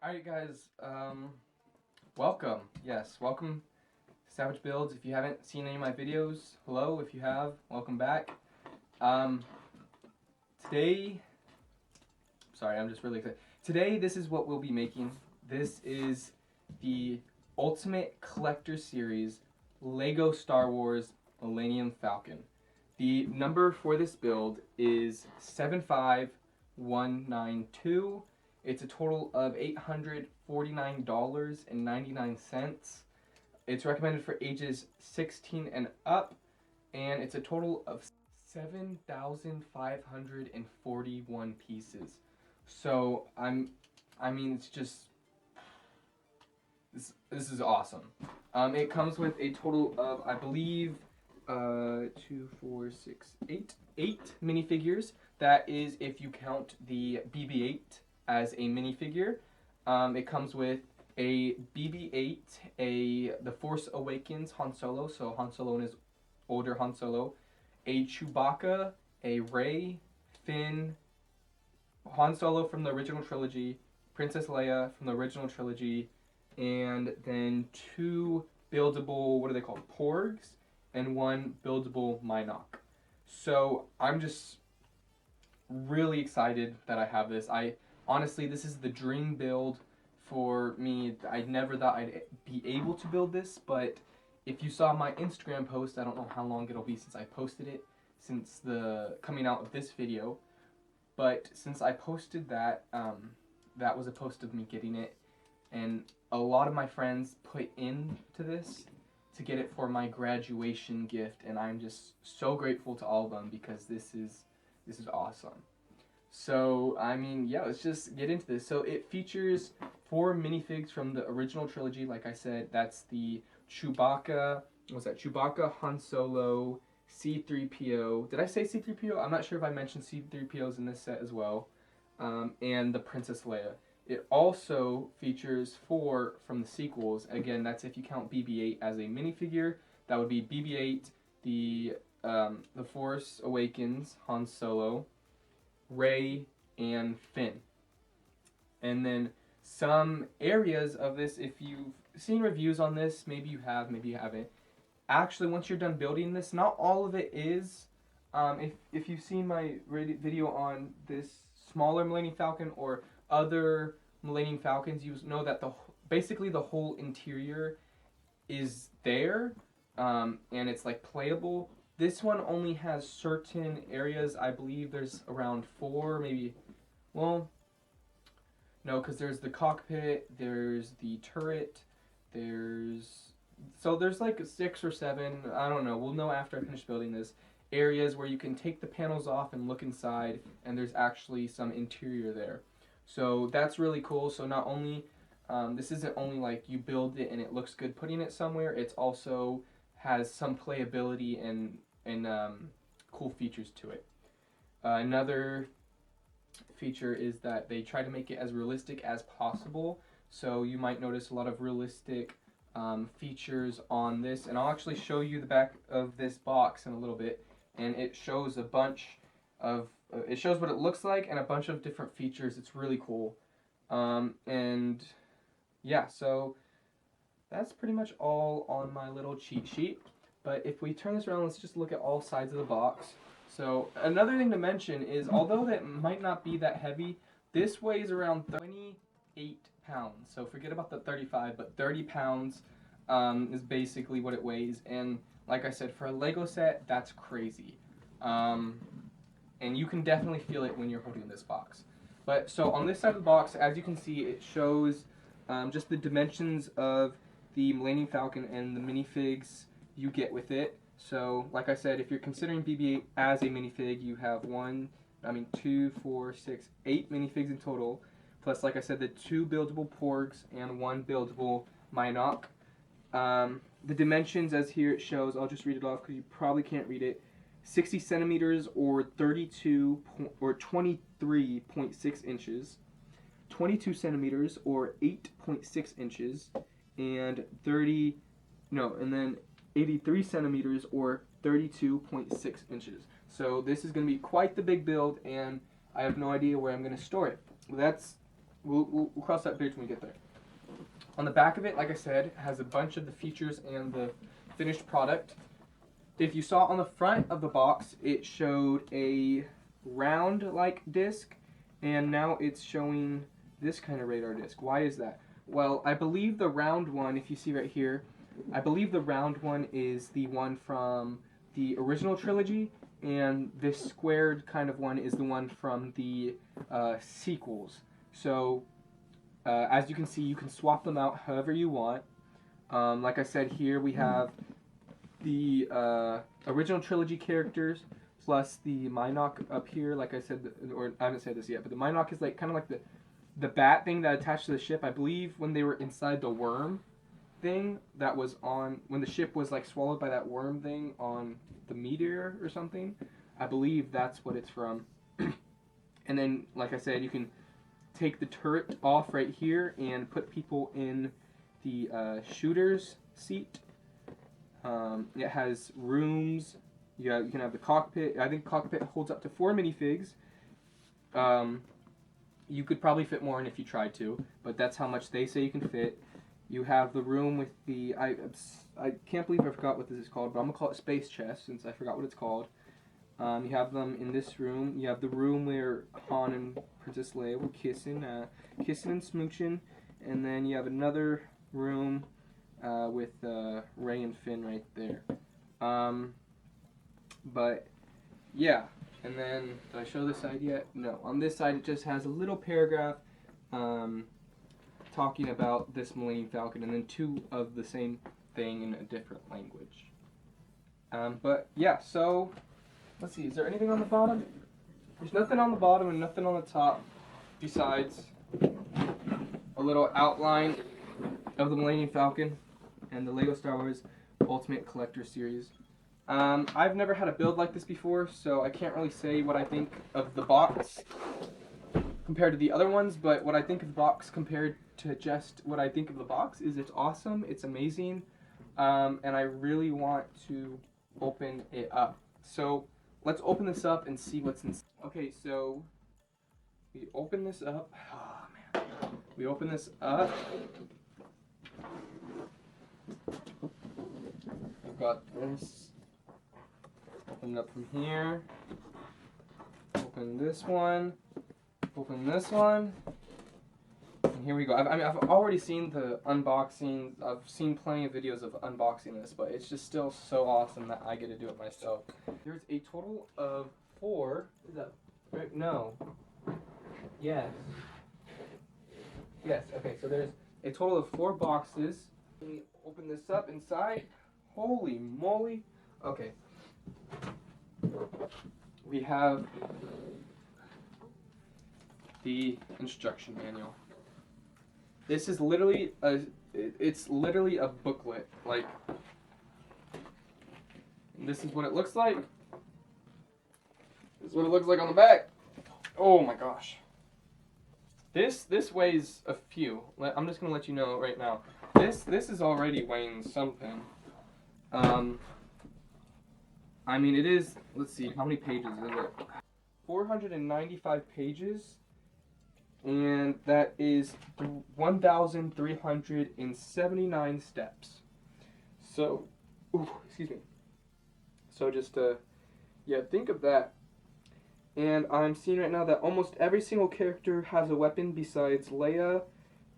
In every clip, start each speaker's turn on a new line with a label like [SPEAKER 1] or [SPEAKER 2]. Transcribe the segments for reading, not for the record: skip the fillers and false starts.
[SPEAKER 1] Alright guys, welcome. Yes, welcome to Savage Builds. If you haven't seen any of my videos, hello. If you have, welcome back. Today, sorry, I'm just really excited. Today, this is what we'll be making. This is the Ultimate Collector Series Lego Star Wars Millennium Falcon. The number for this build is 75192. It's a total of $849.99. It's recommended for ages 16 and up, and it's a total of 7,541 pieces. So it's just this is awesome. It comes with a total of, I believe, 2, 4, 6, 8 minifigures. That is if you count the BB-8 as a minifigure. It comes with a BB-8, the Force Awakens Han Solo, so Han Solo and his older Han Solo, a Chewbacca, a Rey, Finn, Han Solo from the original trilogy, Princess Leia from the original trilogy, and then 2 buildable, what are they called, Porgs, and 1 buildable Minok. So I'm just really excited that I have this. Honestly, this is the dream build for me. I never thought I'd be able to build this, but if you saw my Instagram post, I don't know how long it'll be since I posted it, since the coming out of this video, but since I posted that, that was a post of me getting it, and a lot of my friends put into this to get it for my graduation gift, and I'm just so grateful to all of them because this is awesome. So, yeah, let's just get into this. So it features 4 minifigs from the original trilogy. Like I said, that's the Chewbacca, Chewbacca, Han Solo, C-3PO. Did I say C-3PO? I'm not sure if I mentioned C-3POs in this set as well. And the Princess Leia. It also features 4 from the sequels. Again, that's if you count BB-8 as a minifigure. That would be BB-8, the Force Awakens, Han Solo, Rey, and Finn. And then some areas of this, if you've seen reviews on this, maybe you have, maybe you haven't. Actually, once you're done building this, not all of it is. If you've seen my video on this smaller Millennium Falcon or other Millennium Falcons, you know that basically the whole interior is there, and it's like playable. This one only has certain areas. I believe there's around 4, maybe, well, no, because there's the cockpit, there's the turret, there's like 6 or 7, I don't know, we'll know after I finish building this, areas where you can take the panels off and look inside, and there's actually some interior there. So that's really cool. So not only, this isn't only like you build it and it looks good putting it somewhere, it's also has some playability and cool features to it. Another feature is that they try to make it as realistic as possible. So you might notice a lot of realistic features on this, and I'll actually show you the back of this box in a little bit, and it shows a bunch of it shows what it looks like and a bunch of different features. It's really cool. And yeah, so that's pretty much all on my little cheat sheet. But if we turn this around, let's just look at all sides of the box. So another thing to mention is, although that might not be that heavy, this weighs around 28 pounds. So forget about the 35, but 30 pounds is basically what it weighs. And like I said, for a Lego set, that's crazy. And you can definitely feel it when you're holding this box. But so on this side of the box, as you can see, it shows just the dimensions of the Millennium Falcon and the minifigs you get with it. So like I said, if you're considering BB-8 as a minifig, you have 2, 4, 6, 8 minifigs in total. Plus, like I said, the 2 buildable Porgs and 1 buildable Minok. The dimensions, as here it shows, I'll just read it off because you probably can't read it. 60 centimeters or 23.6 inches. 22 centimeters or 8.6 inches. And 83 centimeters or 32.6 inches. So this is going to be quite the big build, and I have no idea where I'm going to store it. That's we'll cross that bridge when we get there. On the back of it, like I said, has a bunch of the features and the finished product. If you saw on the front of the box, it showed a round-like disc, and now it's showing this kind of radar disc. Why is that? Well, I believe the round one, if you see right here, I believe the round one is the one from the original trilogy, and this squared kind of one is the one from the sequels. So, as you can see, you can swap them out however you want. Like I said, here we have the original trilogy characters plus the Minoc up here. Like I said, or I haven't said this yet, but the Minoc is like kind of like the bat thing that attached to the ship. I believe when they were inside the worm thing that was on, when the ship was like swallowed by that worm thing on the meteor or something, I believe that's what it's from. And then, like I said, you can take the turret off right here and put people in the shooter's seat. It has rooms. Yeah, you can have the cockpit. I think cockpit holds up to 4 minifigs. You could probably fit more in if you tried to, but that's how much they say you can fit. You have the room with the I can't believe I forgot what this is called, but I'm gonna call it space chest since I forgot what it's called. You have them in this room. You have the room where Han and Princess Leia were kissing and smooching, and then you have another room with Rey and Finn right there. But yeah, and then did I show this side yet? No. On this side, it just has a little paragraph talking about this Millennium Falcon, and then 2 of the same thing in a different language. But yeah, so let's see. Is there anything on the bottom? There's nothing on the bottom and nothing on the top besides a little outline of the Millennium Falcon and the LEGO Star Wars Ultimate Collector Series. I've never had a build like this before, so I can't really say what I think of the box compared to the other ones, but what I think of the box compared to just what I think of the box is it's awesome, it's amazing, and I really want to open it up. So let's open this up and see what's inside. Okay, so we open this up. Oh man. We open this up. We've got this. Open it up from here. Open this one. Open this one. And here we go. I've already seen the unboxing. I've seen plenty of videos of unboxing this, but it's just still so awesome that I get to do it myself. There's a total of 4. Is that right? No. Yes. Yes. Okay. So there's a total of 4 boxes. Let me open this up inside. Holy moly. Okay. We have the instruction manual. This is literally it's literally a booklet. Like, this is what it looks like. This is what it looks like on the back. Oh my gosh. This weighs a few. I'm just gonna let you know right now. This is already weighing something. I mean, it is. Let's see, how many pages is it? 495 pages, and that is 1,379 steps. So, excuse me. So just yeah, think of that. And I'm seeing right now that almost every single character has a weapon besides Leia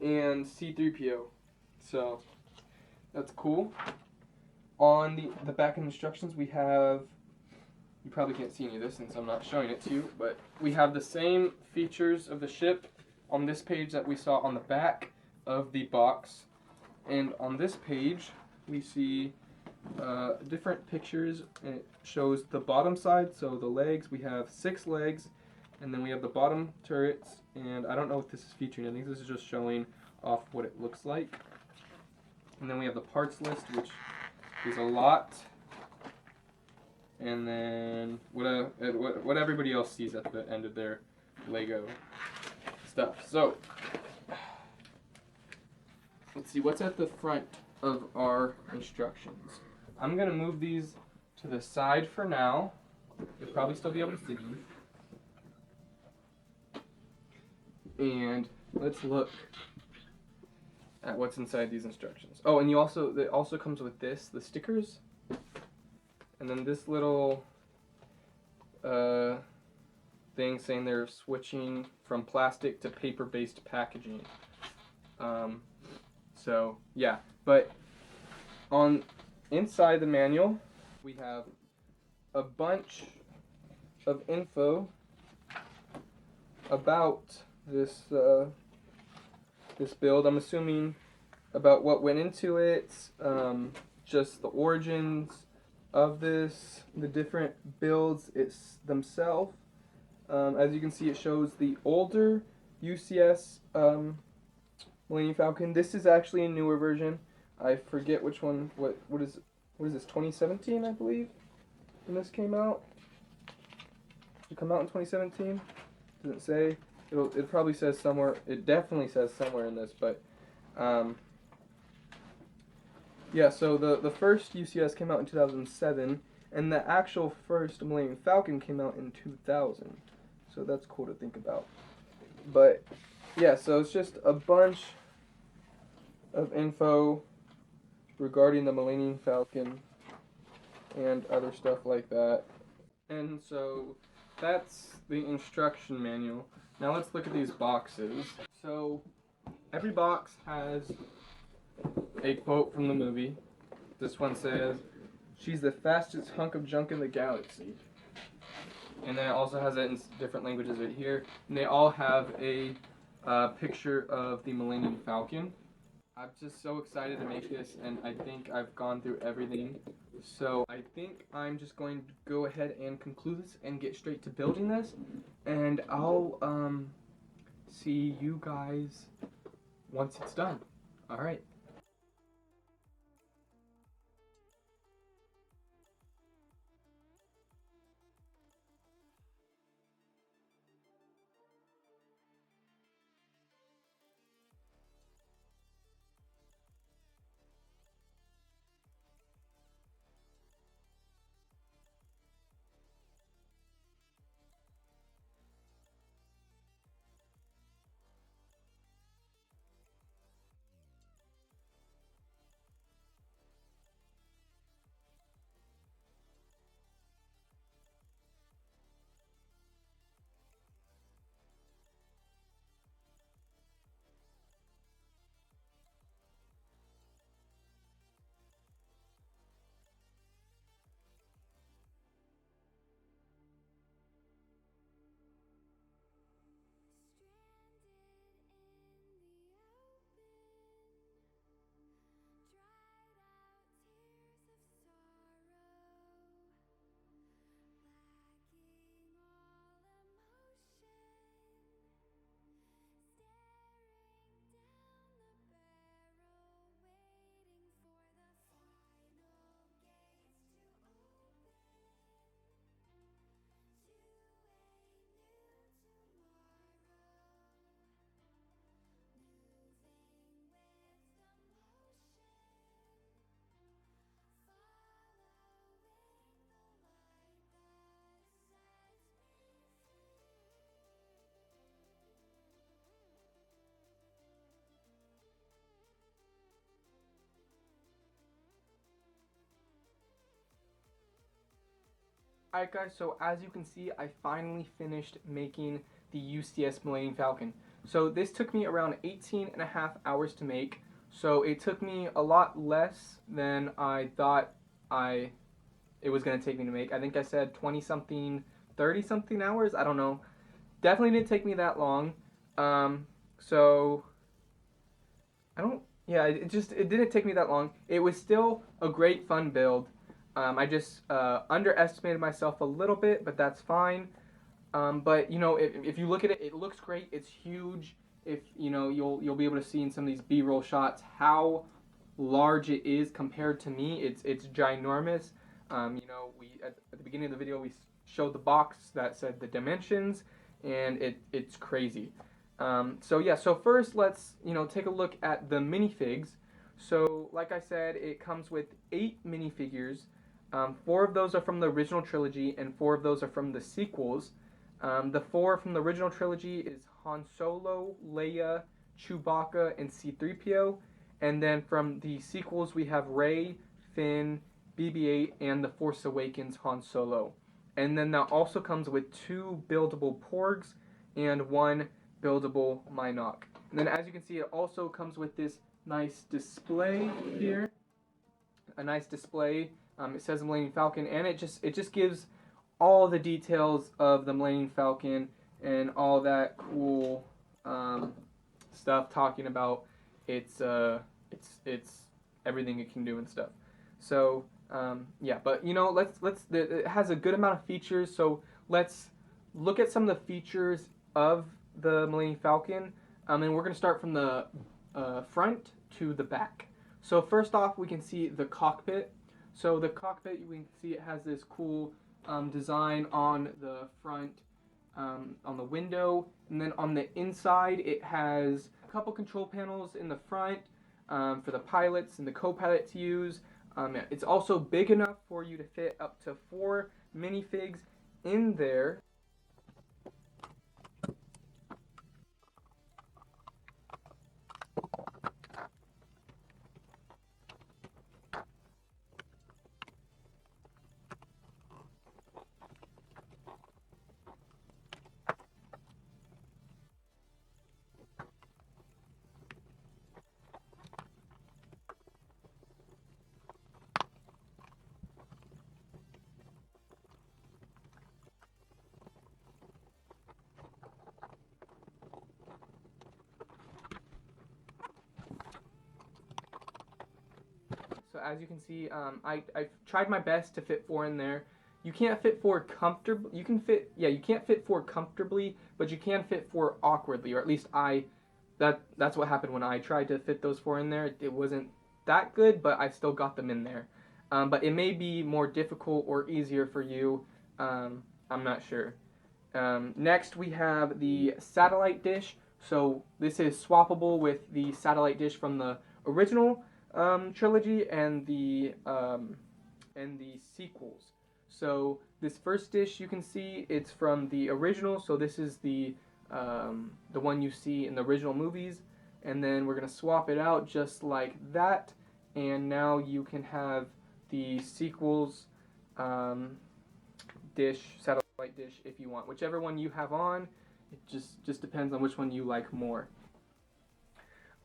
[SPEAKER 1] and C-3PO. So that's cool. On the back of instructions, we have, you probably can't see any of this since I'm not showing it to you, but we have the same features of the ship on this page that we saw on the back of the box. And on this page, we see different pictures, and it shows the bottom side, so the legs. We have 6 legs, and then we have the bottom turrets, and I don't know what this is featuring. I think this is just showing off what it looks like. And then we have the parts list, which is a lot, and then what everybody else sees at the end of their Lego stuff. So let's see what's at the front of our instructions. I'm gonna move these to the side for now. You'll probably still be able to see them. And let's look at what's inside these instructions. Oh, and it also comes with this, the stickers, and then this little thing saying they're switching from plastic to paper-based packaging. So yeah, but on inside the manual we have a bunch of info about this this build. I'm assuming about what went into it, just the origins of this, the different builds themselves. As you can see, it shows the older UCS Millennium Falcon. This is actually a newer version. I forget which one. What is this? 2017, I believe, when this came out. Did it come out in 2017? Doesn't say. It probably says somewhere. It definitely says somewhere in this, but yeah. So the first UCS came out in 2007, and the actual first Millennium Falcon came out in 2000. So that's cool to think about. But yeah, so it's just a bunch of info regarding the Millennium Falcon and other stuff like that. And so that's the instruction manual. Now let's look at these boxes. So every box has a quote from the movie. This one says, "She's the fastest hunk of junk in the galaxy." And then it also has it in different languages right here. And they all have a picture of the Millennium Falcon. I'm just so excited to make this, and I think I've gone through everything. So I think I'm just going to go ahead and conclude this and get straight to building this. And I'll see you guys once it's done. All right. Alright guys, so as you can see, I finally finished making the UCS Millennium Falcon. So this took me around 18 and a half hours to make. So it took me a lot less than I thought it was going to take me to make. I think I said 20 something, 30 something hours, I don't know. Definitely didn't take me that long. So it didn't take me that long. It was still a great fun build. I just underestimated myself a little bit, but that's fine. But you know, if you look at it, it looks great. It's huge. If you know, you'll be able to see in some of these B-roll shots how large it is compared to me. It's ginormous. You know, at the beginning of the video we showed the box that said the dimensions, and it's crazy. So yeah. So first, let's take a look at the minifigs. So like I said, it comes with 8 minifigures. 4 of those are from the original trilogy, and 4 of those are from the sequels. The 4 from the original trilogy is Han Solo, Leia, Chewbacca, and C-3PO. And then from the sequels, we have Rey, Finn, BB-8, and The Force Awakens Han Solo. And then that also comes with 2 buildable Porgs and 1 buildable Mynock. And then as you can see, it also comes with this nice display here. A nice display. It says Millennium Falcon, and it just gives all the details of the Millennium Falcon and all that cool stuff, talking about its everything it can do and stuff. So yeah, but you know, it has a good amount of features. So let's look at some of the features of the Millennium Falcon, and we're gonna start from the front to the back. So first off, we can see the cockpit. So the cockpit, we can see it has this cool design on the front, on the window, and then on the inside it has a couple control panels in the front for the pilots and the co-pilot to use. It's also big enough for you to fit up to 4 minifigs in there. So as you can see, I've tried my best to fit 4 in there. You can't fit 4 comfortably. You can't fit 4 comfortably, but you can fit 4 awkwardly, or at least that's what happened when I tried to fit those 4 in there. It wasn't that good, but I still got them in there. But it may be more difficult or easier for you. I'm not sure. Next, we have the satellite dish. So this is swappable with the satellite dish from the original trilogy and the sequels. So this first dish, you can see it's from the original. So this is the one you see in the original movies, and then we're gonna swap it out just like that, and now you can have the sequels satellite dish if you want, whichever one you have on. It just depends on which one you like more.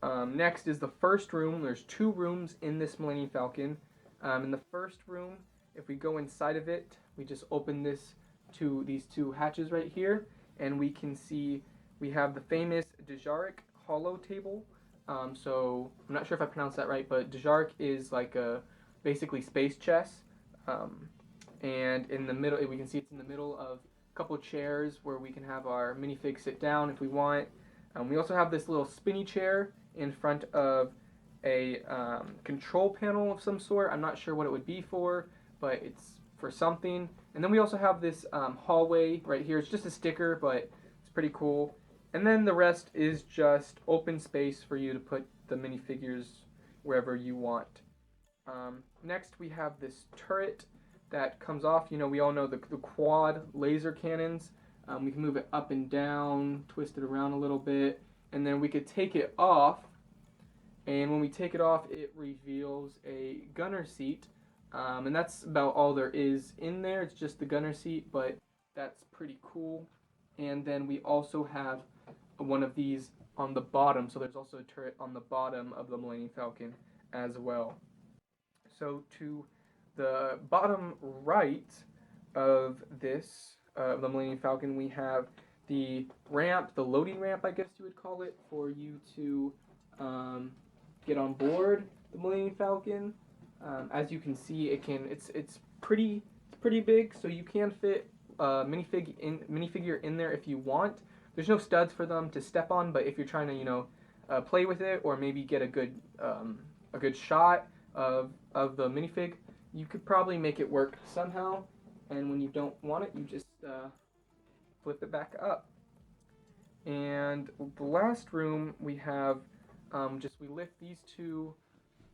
[SPEAKER 1] Next is the first room. There's 2 rooms in this Millennium Falcon. In the first room, if we go inside of it, we just open these 2 hatches right here, and we can see we have the famous Dejarik hollow table. So I'm not sure if I pronounced that right, but Dejarik is like basically space chess. And in the middle, we can see it's in the middle of a couple chairs where we can have our minifig sit down if we want. We also have this little spinny chair in front of a control panel of some sort. I'm not sure what it would be for, but it's for something. And then we also have this hallway right here. It's just a sticker, but it's pretty cool. And then the rest is just open space for you to put the minifigures wherever you want. Next, we have this turret that comes off. You know, we all know the quad laser cannons. We can move it up and down, twist it around a little bit, and then we could take it off. And when we take it off, it reveals a gunner seat. And that's about all there is in there. It's just the gunner seat, but that's pretty cool. And then we also have one of these on the bottom. So there's also a turret on the bottom of the Millennium Falcon as well. So to the bottom right of this, the Millennium Falcon, we have the ramp, the loading ramp, I guess you would call it, for you to get on board the Millennium Falcon. As you can see, it's pretty big, so you can fit minifigure in there if you want. There's no studs for them to step on, but if you're trying to play with it, or maybe get a good shot of the minifig, you could probably make it work somehow. And when you don't want it, you just flip it back up. And the last room we have, we lift these two.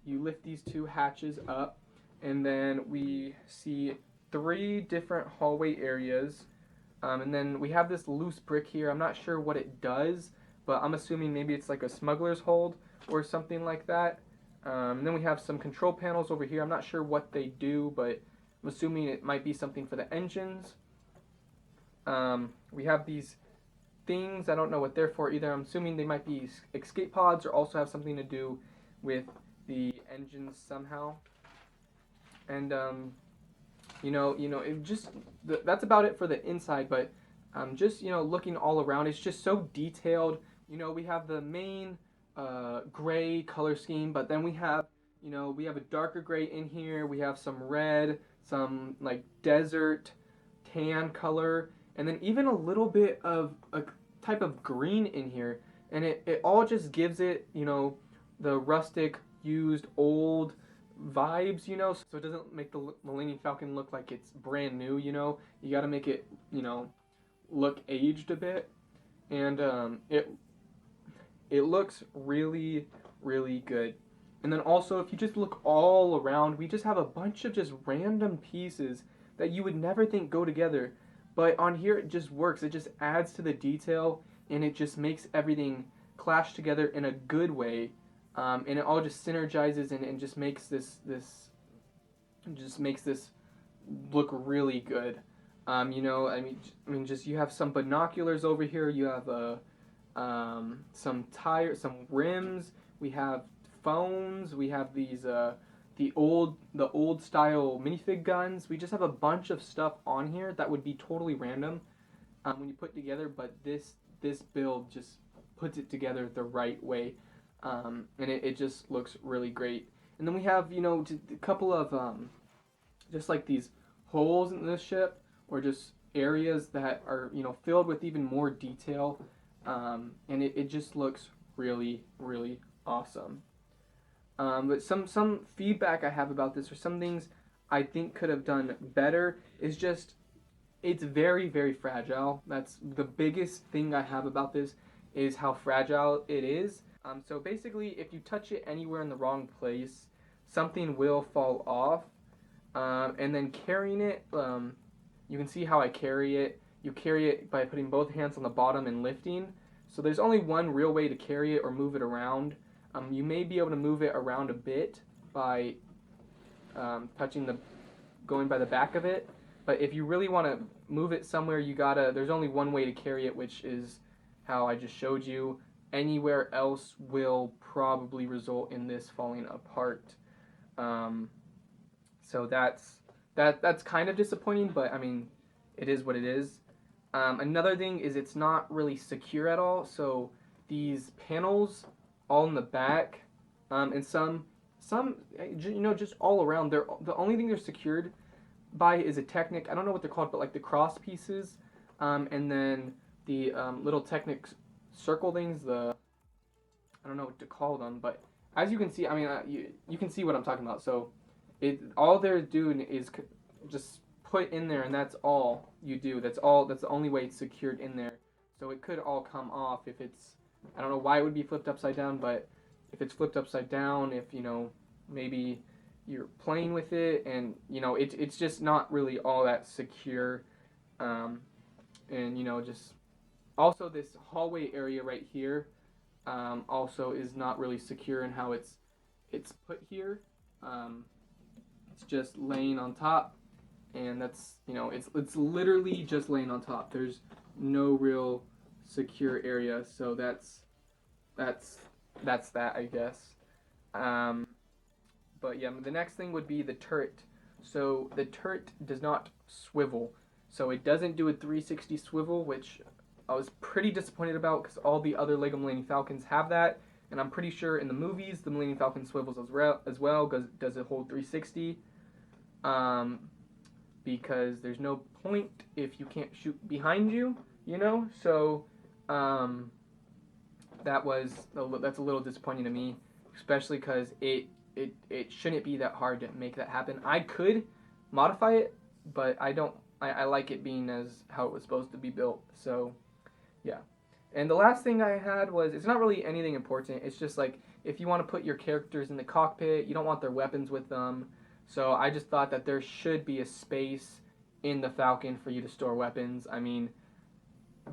[SPEAKER 1] You lift these 2 hatches up, and then we see 3 different hallway areas. And then we have this loose brick here. I'm not sure what it does, but I'm assuming maybe it's like a smuggler's hold or something like that. And then we have some control panels over here. I'm not sure what they do, but I'm assuming it might be something for the engines. We have these things. I don't know what they're for either. I'm assuming they might be escape pods or also have something to do with the engines somehow. And it just that's about it for the inside. But just looking all around, it's just so detailed. We have the main gray color scheme, but then we have a darker gray in here. We have some red, some like desert tan color, and then even a little bit of a type of green in here, and it all just gives it the rustic, used, old vibes, so it doesn't make the Millennium Falcon look like it's brand new. You got to make it look aged a bit, and it looks really, really good. And then also, if you just look all around, we just have a bunch of just random pieces that you would never think go together. But on here, it just works. It just adds to the detail, and it just makes everything clash together in a good way. And it all just synergizes and just makes this look really good. Just you have some binoculars over here. You have some tires, some rims. We have phones. We have these the old style minifig guns. We just have a bunch of stuff on here that would be totally random when you put together, but this build just puts it together the right way, and it just looks really great. And then we have a couple of just like these holes in the ship, or just areas that are filled with even more detail, and it just looks really, really awesome. But some feedback I have about this, or some things I think could have done better, is just it's very, very fragile. That's the biggest thing I have about this, is how fragile it is. So basically, if you touch it anywhere in the wrong place, something will fall off. And then carrying it, you can see how I carry it. You carry it by putting both hands on the bottom and lifting. So there's only one real way to carry it or move it around. You may be able to move it around a bit by going by the back of it. But if you really want to move it somewhere, there's only one way to carry it, which is how I just showed you. Anywhere else will probably result in this falling apart. So that's kind of disappointing, but I mean, it is what it is. Another thing is it's not really secure at all. So these panels all in the back, and some just all around, the only thing they're secured by is a Technic. I don't know what they're called, but like the cross pieces, and then the little Technic circle things. I don't know what to call them, but as you can see, I mean, you can see what I'm talking about. So all they're doing is just put in there, and that's all you do. That's the only way it's secured in there. So it could all come off if it's, I don't know why it would be flipped upside down, but if it's flipped upside down, if maybe you're playing with it, and it's just not really all that secure, and just also this hallway area right here, also is not really secure in how it's put here. It's just laying on top, and that's it's literally just laying on top. There's no real secure area, so that's that, I guess. But yeah, the next thing would be the turret. So the turret does not swivel, so it doesn't do a 360 swivel, which I was pretty disappointed about, because all the other Lego Millennium Falcons have that, and I'm pretty sure in the movies the Millennium Falcon swivels as well, does it hold 360, because there's no point if you can't shoot behind you, so that's a little disappointing to me, especially because it shouldn't be that hard to make that happen. I could modify it, but I don't. I like it being as how it was supposed to be built. So, yeah. And the last thing I had was, it's not really anything important. It's just like, if you want to put your characters in the cockpit, you don't want their weapons with them. So I just thought that there should be a space in the Falcon for you to store weapons. I mean,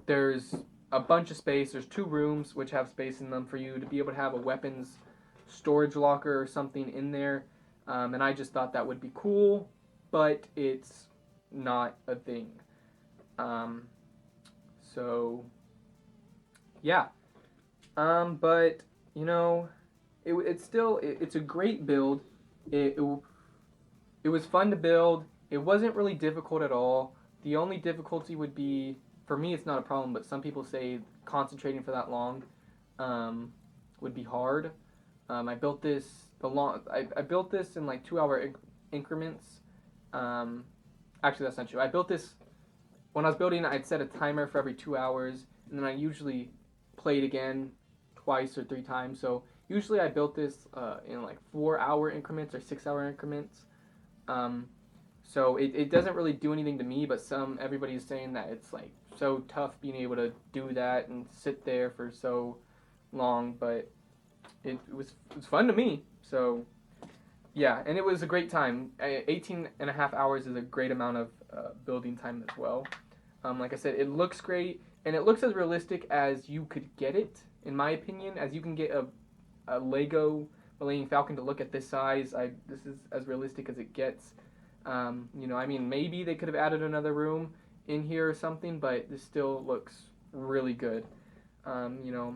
[SPEAKER 1] there's a bunch of space. There's 2 rooms which have space in them for you to be able to have a weapons storage locker or something in there. And I just thought that would be cool, but it's not a thing. So yeah. But you know, it's a great build. It was fun to build. It wasn't really difficult at all. The only difficulty would be, for me it's not a problem, but some people say concentrating for that long would be hard. I built this I built this in like 2-hour increments. Actually, that's not true. I built this when I was building. I'd set a timer for every 2 hours, and then I usually played again twice or 3 times. So usually I built this in like 4-hour increments or 6-hour increments. So it doesn't really do anything to me, but everybody is saying that it's like so tough being able to do that and sit there for so long, but it was fun to me. So yeah, and it was a great time. 18.5 hours is a great amount of building time as well. Like I said, it looks great, and it looks as realistic as you could get it, in my opinion, as you can get a Lego Millennium Falcon to look at this size. This is as realistic as it gets. You know, I mean, maybe they could have added another room in here or something, but this still looks really good. You know,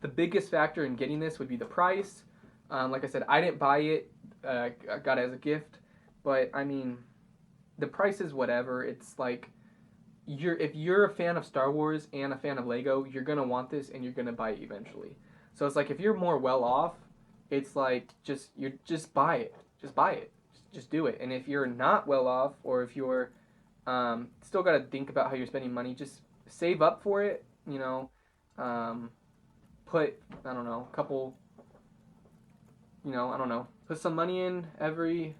[SPEAKER 1] the biggest factor in getting this would be the price. Like I said, I didn't buy it. I got it as a gift, but I mean, the price is whatever. It's like, if you're a fan of Star Wars and a fan of Lego, you're gonna want this and you're gonna buy it eventually. So it's like, if you're more well off, it's like just buy it. Just buy it. Just do it. And if you're not well off, or if you're still got to think about how you're spending money, just save up for it. You know, put, I don't know, a couple, you know, I don't know, put some money in every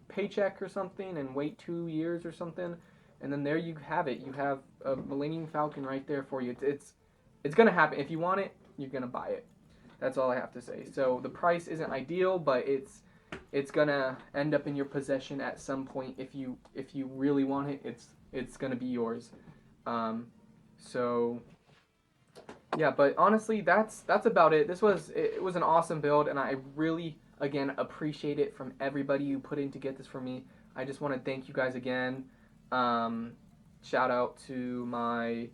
[SPEAKER 1] paycheck or something, and wait 2 years or something, and then there you have it. You have a Millennium Falcon right there for you. It's gonna happen. If you want it, you're gonna buy it. That's all I have to say. So the price isn't ideal, but it's gonna end up in your possession at some point. If you really want it, it's gonna be yours. So yeah, but honestly, that's about it. It was an awesome build, and I really, again, appreciate it from everybody who put in to get this for me. I just want to thank you guys again. Shout out to my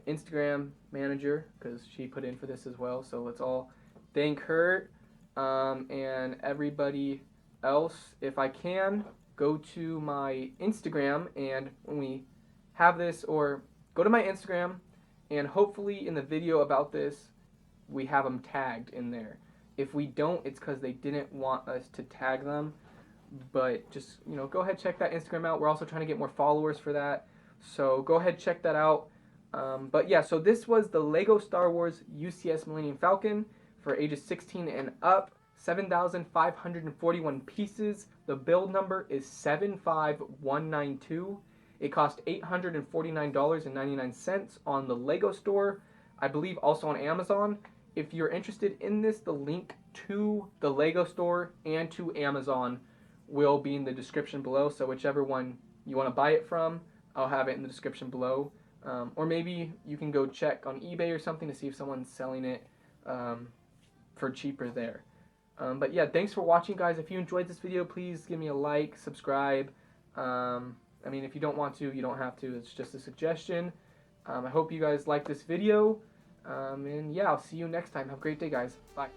[SPEAKER 1] Instagram manager, because she put in for this as well. So let's all thank her. And everybody else, if I can, go to my Instagram, and when we have this, or go to my Instagram, and hopefully in the video about this, we have them tagged in there. If we don't, it's because they didn't want us to tag them. But just, you know, go ahead, check that Instagram out. We're also trying to get more followers for that. So go ahead, check that out. But yeah, so this was the Lego Star Wars UCS Millennium Falcon for ages 16 and up. 7,541 pieces. The build number is 75192. It cost $849.99 on the Lego store. I believe also on Amazon. If you're interested in this, the link to the Lego store and to Amazon will be in the description below. So whichever one you want to buy it from, I'll have it in the description below. Or maybe you can go check on eBay or something to see if someone's selling it for cheaper there. But yeah, thanks for watching, guys. If you enjoyed this video, please give me a like, subscribe. I mean, if you don't want to, you don't have to. It's just a suggestion. I hope you guys like this video. And yeah, I'll see you next time. Have a great day, guys. Bye.